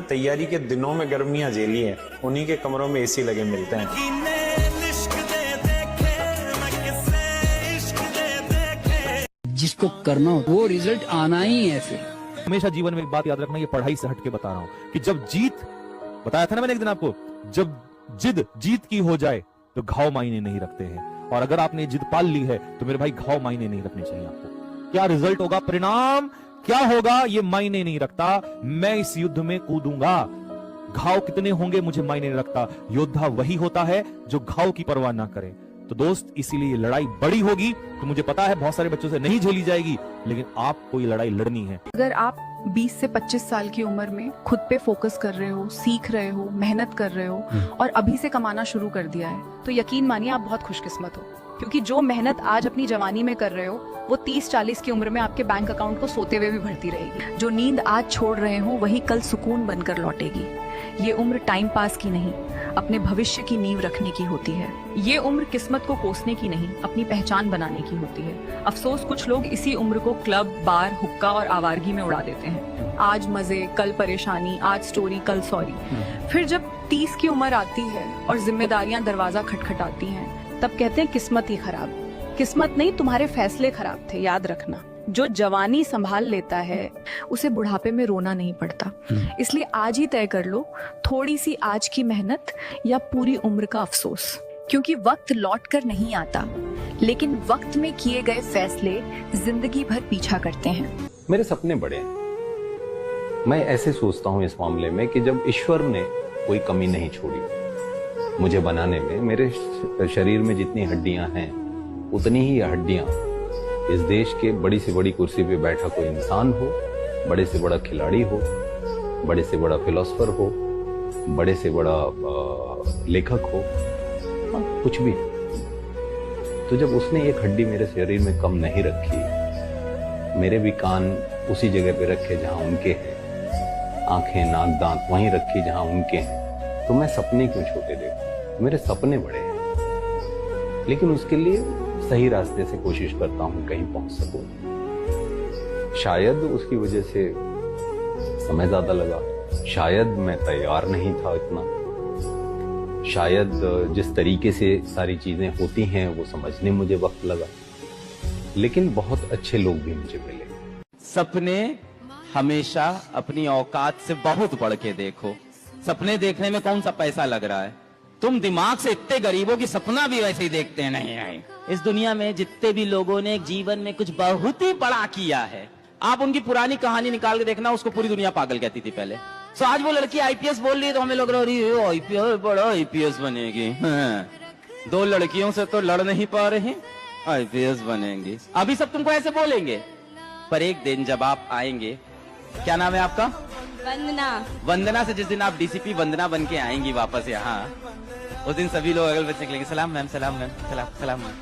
तैयारी के दिनों में गर्मियां झेली है, उन्हीं के कमरों में एसी लगे मिलते हैं। जिसको करना हो वो रिजल्ट आना ही है। फिर हमेशा जीवन में एक बात याद रखना, ये पढ़ाई से हटके बता रहा हूं कि जब जीत, बताया था ना मैंने एक दिन आपको, जब जिद जीत की हो जाए तो घाव मायने नहीं रखते हैं, और अगर आपने जिद पाल ली है तो मेरे भाई घाव मायने नहीं रखने चाहिए आपको। क्या रिजल्ट होगा, परिणाम क्या होगा, ये मायने नहीं रखता। मैं इस युद्ध में कूदूंगा, घाव कितने होंगे मुझे मायने नहीं रखता। योद्धा वही होता है जो घाव की परवाह ना करे। तो दोस्त, इसीलिए ये लड़ाई बड़ी होगी, तो मुझे पता है बहुत सारे बच्चों से नहीं झेली जाएगी, लेकिन आपको ये लड़ाई लड़नी है। अगर आप 20 से 25 साल की उम्र में खुद पे फोकस कर रहे हो, सीख रहे हो, मेहनत कर रहे हो और अभी से कमाना शुरू कर दिया है, तो यकीन मानिए आप बहुत खुशकिस्मत हो, क्योंकि जो मेहनत आज अपनी जवानी में कर रहे हो वो 30-40 की उम्र में आपके बैंक अकाउंट को सोते हुए भी भरती रहेगी। जो नींद आज छोड़ रहे हो वही कल सुकून बनकर लौटेगी। ये उम्र टाइम पास की नहीं, अपने भविष्य की नींव रखने की होती है। ये उम्र किस्मत को कोसने की नहीं, अपनी पहचान बनाने की होती है। अफसोस कुछ लोग इसी उम्र को क्लब, बार, हुक्का और आवारगी में उड़ा देते हैं। आज मजे, कल परेशानी, आज स्टोरी, कल सॉरी। फिर जब 30 की उम्र आती है और जिम्मेदारियां दरवाजा खटखटाती हैं, तब कहते हैं किस्मत ही खराब। किस्मत नहीं, तुम्हारे फैसले खराब थे, याद रखना। जो जवानी संभाल लेता है उसे बुढ़ापे में रोना नहीं पड़ता। इसलिए आज ही तय कर लो, थोड़ी सी आज की मेहनत या पूरी उम्र का अफसोस, क्योंकि वक्त लौट कर नहीं आता, लेकिन वक्त में किए गए फैसले जिंदगी भर पीछा करते हैं। मेरे सपने बड़े हैं। मैं ऐसे सोचता हूँ इस मामले में कि जब ईश्वर ने कोई कमी नहीं छोड़ी मुझे बनाने में, मेरे शरीर में जितनी हड्डियां हैं उतनी ही हड्डियां इस देश के बड़ी से बड़ी कुर्सी पे बैठा कोई इंसान हो, बड़े से बड़ा खिलाड़ी हो, बड़े से बड़ा फिलोसफर हो, बड़े से बड़ा लेखक हो, कुछ भी। तो जब उसने एक हड्डी मेरे शरीर में कम नहीं रखी, मेरे भी कान उसी जगह पे रखे जहां उनके हैं, आंखें, नाक, दांत वहीं रखी जहां उनके हैं, तो मैं सपने क्यों छोटे देखूं? मेरे सपने बड़े हैं, लेकिन उसके लिए सही रास्ते से कोशिश करता हूं कहीं पहुंच सकूं। शायद उसकी वजह से समय ज्यादा लगा, शायद मैं तैयार नहीं था इतना, शायद जिस तरीके से सारी चीजें होती हैं वो समझने मुझे वक्त लगा, लेकिन बहुत अच्छे लोग भी मुझे मिले। सपने हमेशा अपनी औकात से बहुत बढ़ के देखो। सपने देखने में कौन सा पैसा लग रहा है? तुम दिमाग से इतने गरीबों की सपना भी वैसे ही देखते हैं। नहीं, इस दुनिया में जितने भी लोगों ने जीवन में कुछ बहुत ही बड़ा किया है, आप उनकी पुरानी कहानी निकाल के देखना, उसको पूरी दुनिया पागल कहती थी पहले। तो आज वो लड़की आईपीएस बोल रही है तो हमें लग रहा है आईपीएस बड़ा आईपीएस बनेगी। दो लड़कियों से तो लड़ नहीं पा रही, आईपीएस बनेंगी। अभी सब तुमको ऐसे बोलेंगे, पर एक दिन जब आप आएंगे, क्या नाम है आपका? वंदना। वंदना से जिस दिन आप डीसीपी वंदना बन के आएंगी वापस यहाँ, उस दिन सभी लोग अगल बच्चे निकलेंगे, सलाम मैम, सलाम मैम, सलाम सलाम मैम।